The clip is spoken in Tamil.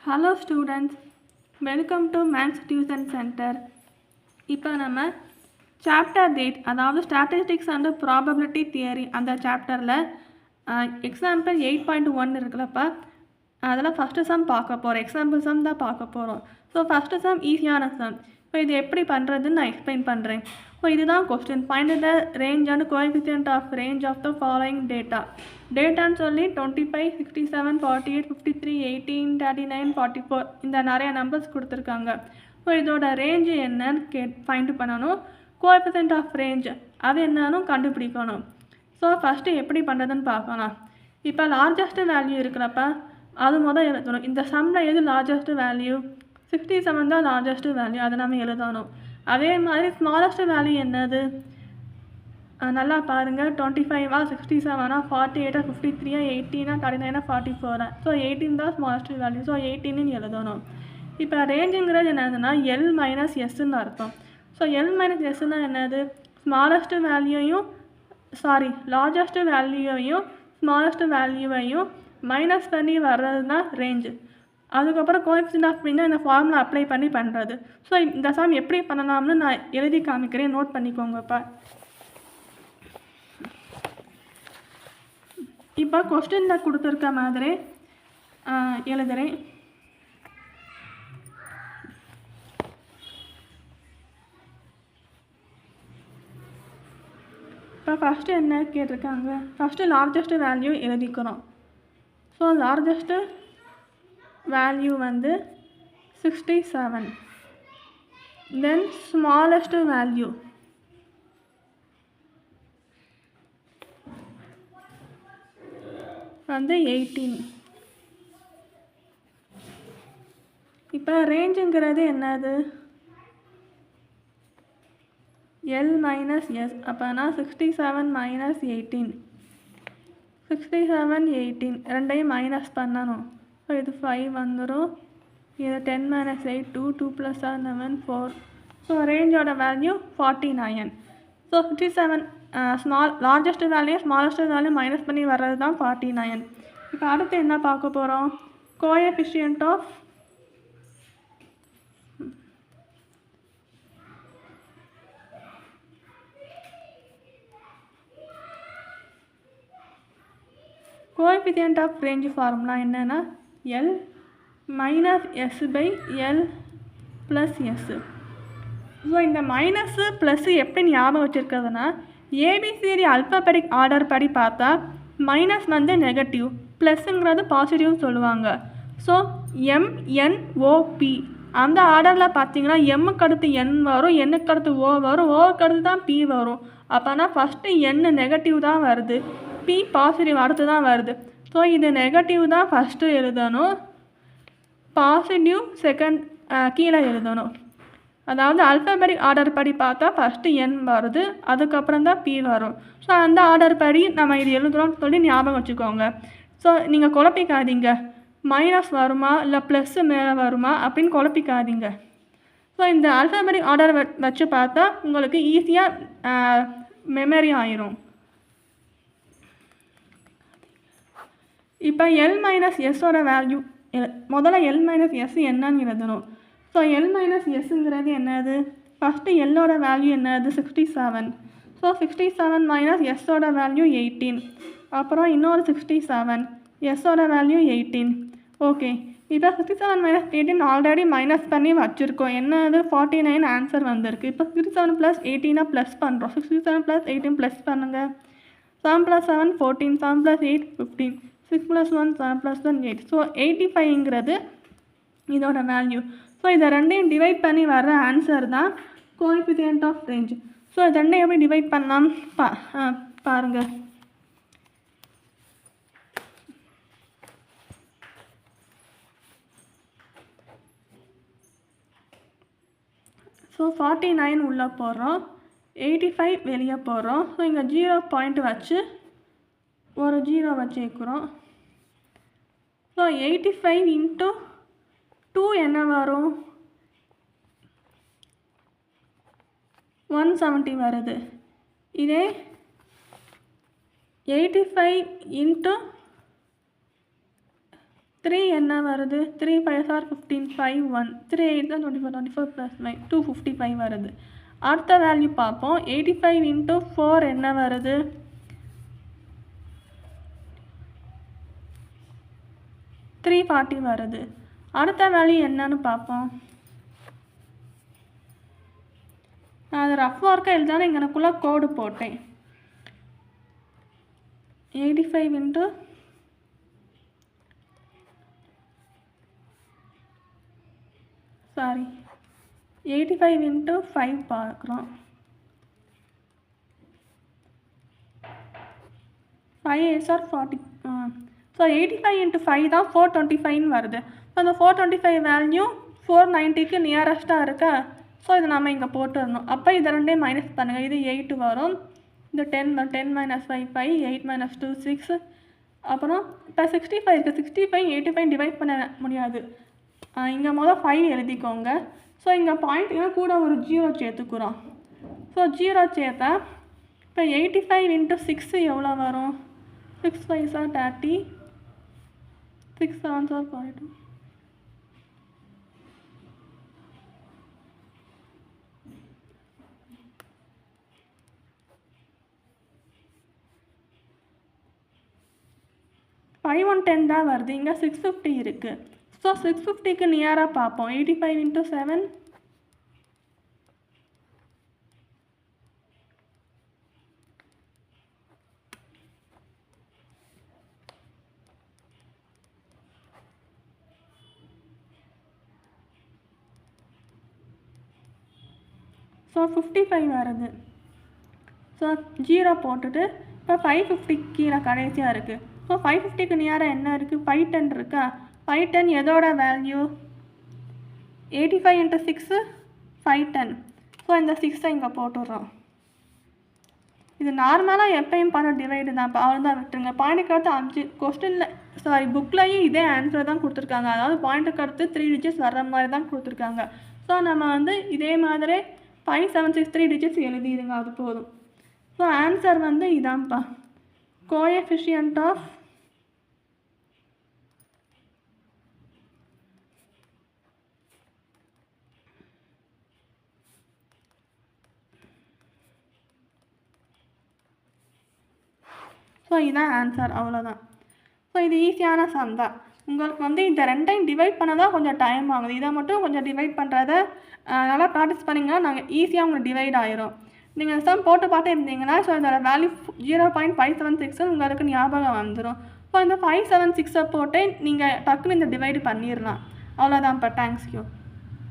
Hello students, welcome to Maths Tuition Center. இப்போ நம்ம சாப்டர் 8 அதாவது ஸ்டாட்டிஸ்டிக்ஸ் அண்ட் ப்ராபபிலிட்டி தியரி அந்த சாப்டரில் எக்ஸாம்பிள் 8.1 இருக்குல்லப்பா அதில் ஃபஸ்ட்டு சம் பார்க்க போகிறோம். எக்ஸாம்பிள் சம் தான் பார்க்க போகிறோம். ஸோ ஃபஸ்ட்டு சம் ஈஸியான சம். இப்போ இது எப்படி பண்ணுறதுன்னு நான் எக்ஸ்பிளைன் பண்ணுறேன். ஸோ இதுதான் question. Find the range and coefficient of range of the following data. டேட்டான்னு சொல்லி 25, 67, 48, 53, 18, 39, 44 இந்த நிறைய நம்பர்ஸ் கொடுத்துருக்காங்க. ஸோ இதோட ரேஞ்சு என்னன்னு ஃபைண்ட் பண்ணணும். கோஎஃபிஷியன்ட் ஆஃப் ரேஞ்ச் அது என்னன்னு கண்டுபிடிக்கணும். ஸோ ஃபஸ்ட்டு எப்படி பண்ணுறதுன்னு பார்க்கலாம். இப்போ லார்ஜஸ்ட் வேல்யூ இருக்கிறப்ப அது முதல் எழுதணும். இந்த சம்மில் எது லார்ஜஸ்ட் வேல்யூ? 67 தான் லார்ஜஸ்ட் வேல்யூ, அதை நம்ம எழுதணும். அதே மாதிரி ஸ்மாலஸ்ட் வேல்யூ என்னது? நல்லா பாருங்கள். 25, 67, 48, 53, 18, 39, 44. ஸோ 18 தான் ஸ்மாலஸ்ட் வேல்யூ. ஸோ 18 எழுதணும். இப்போ ரேஞ்சுங்கிறது என்னதுன்னா எல் மைனஸ் எஸ்ன்னு அர்த்தம். ஸோ எல் மைனஸ் எஸ்ன்னா என்னது? ஸ்மாலஸ்ட் வேல்யூவையும் லார்ஜஸ்ட் வேல்யூவையும் ஸ்மாலஸ்ட் வேல்யூவையும் மைனஸ் பண்ணி வர்றது தான் ரேஞ்சு. அதுக்கப்புறம் கோஎஃபிஷியன்ட் ஆஃப் ரேஞ்ச் இந்த ஃபார்முலா அப்ளை பண்ணி பண்ணுறது. ஸோ இந்த சம் எப்படி பண்ணலாம்னு நான் எழுதி காமிக்கிறேன், நோட் பண்ணிக்கோங்கப்பா. இப்போ கொஸ்டினில் கொடுத்துருக்க மாதிரி எழுதுகிறேன். இப்போ ஃபஸ்ட்டு என்ன கேட்டிருக்காங்க? ஃபஸ்ட்டு லார்ஜஸ்ட் வேல்யூ எழுதிக்கிறோம். ஸோ லார்ஜஸ்ட்டு வேல்யூ வந்து 67. தென் ஸ்மாலஸ்ட் வேல்யூ வந்து 18. இப்போ ரேஞ்சுங்கிறது என்னது? L minus S. அப்போனா 67 மைனஸ் 18. 67, 18 ரெண்டையும் மைனஸ் பண்ணணும். ஸோ இது 5 வந்துடும். இது 10 மைனஸ் 8 2, 2 + 7 4. ஸோ ரேஞ்சோட value 49. So 57 largest value smallest value minus பண்ணி வர்றது தான் 49. இப்போ அடுத்து என்ன பார்க்க போகிறோம்? Coefficient of coefficient of range formula என்னென்னா L minus S by L plus S. So இந்த மைனஸு ப்ளஸ்ஸு எப்படி ஞாபகம் வச்சுருக்கிறதுனா ஏபிசிடி அல்ஃபாபெடிக் ஆர்டர் படி பார்த்தா மைனஸ் வந்து நெகட்டிவ், ப்ளஸ்ஸுங்கிறது பாசிட்டிவ் சொல்லுவாங்க. ஸோ எம்என்ஓபி அந்த ஆர்டரில் பார்த்தீங்கன்னா எம்முக்கு அடுத்து என் வரும், என்னுக்கு அடுத்து ஓ வரும், ஓவுக்கு அடுத்து தான் பி வரும். அப்போனா ஃபஸ்ட்டு என் நெகட்டிவ் தான் வருது, பி பாசிட்டிவ் அடுத்து தான் வருது. ஸோ இது நெகட்டிவ் தான் ஃபஸ்ட்டு எழுதணும், பாசிட்டிவ் செகண்ட் கீழே எழுதணும். அதாவது அல்ஃபாபெடிக் ஆர்டர் படி பார்த்தா ஃபஸ்ட்டு என் வருது, அதுக்கப்புறம் தான் பி வரும். ஸோ அந்த ஆர்டர் படி நம்ம இது எழுதுகிறோம்னு சொல்லி ஞாபகம் வச்சுக்கோங்க. ஸோ நீங்கள் குழப்பிக்காதீங்க, மைனஸ் வருமா இல்லை ப்ளஸ்ஸு மேலே வருமா அப்படின்னு குழப்பிக்காதீங்க. ஸோ இந்த அல்ஃபாபெடிக் ஆர்டர் வச்சு பார்த்தா உங்களுக்கு ஈஸியாக மெமரி ஆயிரும். இப்போ எல் மைனஸ் எஸ்ஸோட வேல்யூ முதல்ல எல் மைனஸ் எஸ் என்னன்னு எழுதணும். ஸோ எல் மைனஸ் எஸ்ஸுங்கிறது என்னது? ஃபஸ்ட்டு எல்லோட வேல்யூ என்னது? 67. ஸோ 67 மைனஸ் எஸ்ஸோட வேல்யூ 18. அப்புறம் இன்னொரு 67, எஸ்ஸோட வேல்யூ 18. ஓகே, இப்போ 67 மைனஸ் 18 ஆல்ரெடி மைனஸ் பண்ணி வச்சுருக்கோம். என்னது? 49 ஆன்சர் வந்திருக்கு. இப்போ 67 + 18 ப்ளஸ் பண்ணுறோம். 67 + 18 ப்ளஸ் பண்ணுங்கள். 7 + 7 14, 7 + 8 15, 6 + 1 7 + 1 8. ஸோ 85ங்கிறது இதோட வேல்யூ. ஸோ இதை ரெண்டையும் டிவைட் பண்ணி வர்ற ஆன்சர் தான் கோஎஃபிஷியன்ட் ஆஃப் ரேஞ்ச். ஸோ இது ரெண்டையும் எப்படி டிவைட் பண்ணலாம் பாருங்கள். ஸோ 49 உள்ளே போடுறோம், 85 வெளியே போடுறோம். ஸோ இங்கே 0 பாயிண்ட் வச்சு ஒரு 0 வச்சுக்கிறோம். ஸோ 85 × 2 என்ன வரும்? 170 வருது. இதே 85 × 3 என்ன வருது? 3 5s are 15, 5 1. 3 8 தான் 24, 24 plus 9 255 வருது. அடுத்த வேல்யூ பார்ப்போம். 85 into 4 என்ன வருது? 340 வருது. அடுத்த வேல்யூ என்னன்னு பார்ப்போம். நான் அது ரஃப் ஒர்க்காக எழுதானே இங்கனக்குள்ளே கோடு போட்டேன். 85 into 85 into 5 பார்க்குறோம். 5 8s are 40. ஸோ 85 into 5 தான் 425 வருது. ஸோ அந்த 425 வேல்யூ 490க்கு நியரஸ்ட்டாக இருக்கா? ஸோ இதை நம்ம இங்கே போட்டுடணும். அப்போ இதை ரெண்டே மைனஸ் பண்ணுங்கள். இது 8 வரும், இந்த 10 minus 5 5, 8 minus 2 6. அப்புறம் இப்போ 65 இருக்குது. 65 85 டிவைட் பண்ண முடியாது. இங்கே 5 எழுதிக்கோங்க. ஸோ இங்கே பாயிண்ட்டுங்க கூட ஒரு 0 சேர்த்துக்குறோம். ஸோ 0 சேர்த்தா இப்போ 85 into 6 எவ்வளோ வரும்? 6 5s are 30, 6 7s are 42. Five 1 10 தான் வருது. இங்கே 650 இருக்குது. ஸோ 650க்கு நியராக பார்ப்போம். 85 into 7 ஸோ 55 வருது. ஸோ 0 போட்டுட்டு இப்போ 550 கீழே கடைசியாக இருக்குது. ஸோ 550க்கு நியராக என்ன இருக்குது? 510 இருக்கா? 510 எதோட வேல்யூ? 85 into 6 510. ஸோ இந்த 6ஐ இங்கே போட்டுடுறோம். இது நார்மலாக எப்பயும் பண்ண டிவைடு தான். இப்போ அவ்வளோதான், விட்டுருங்க. பாயிண்ட்டுக்கு அடுத்து 5 கொஸ்டினில் புக்லையும் இதே ஆன்சர் தான் கொடுத்துருக்காங்க. அதாவது பாயிண்ட்டுக்கு அடுத்து 3 டிஜிட்ஸ் வர்ற மாதிரி தான் கொடுத்துருக்காங்க. ஸோ நம்ம இதே மாதிரி 5 7 6 3 டிஜிட்ஸ் எழுதிடுங்க, அது போதும். ஸோ ஆன்சர் இதான்ப்பா. கோஎஃபிஷியன்ட் ஆஃப் ஸோ இதான் ஆன்சர், அவ்வளோதான். ஸோ இது ஈஸியான சம் தான். உங்களுக்கு இந்த ரெண்டையும் டிவைட் பண்ண தான் கொஞ்சம் டைம் ஆகுது. இதை மட்டும் கொஞ்சம் டிவைட் பண்ணுறத நல்லா ப்ராக்டிஸ் பண்ணிங்கன்னா நாங்கள் ஈஸியாக உங்களுக்கு டிவைட் ஆயிரும். நீங்கள் சம் போட்டு பார்த்து இருந்தீங்கன்னா ஸோ இதோட வேல்யூ 0.576 உங்களுக்கு ஞாபகம் வந்துடும். ஸோ இந்த 576 போட்டு நீங்கள் டக்குன்னு இந்த டிவைடு பண்ணிடலாம். அவ்வளோதான்ப்பா. Thanks you.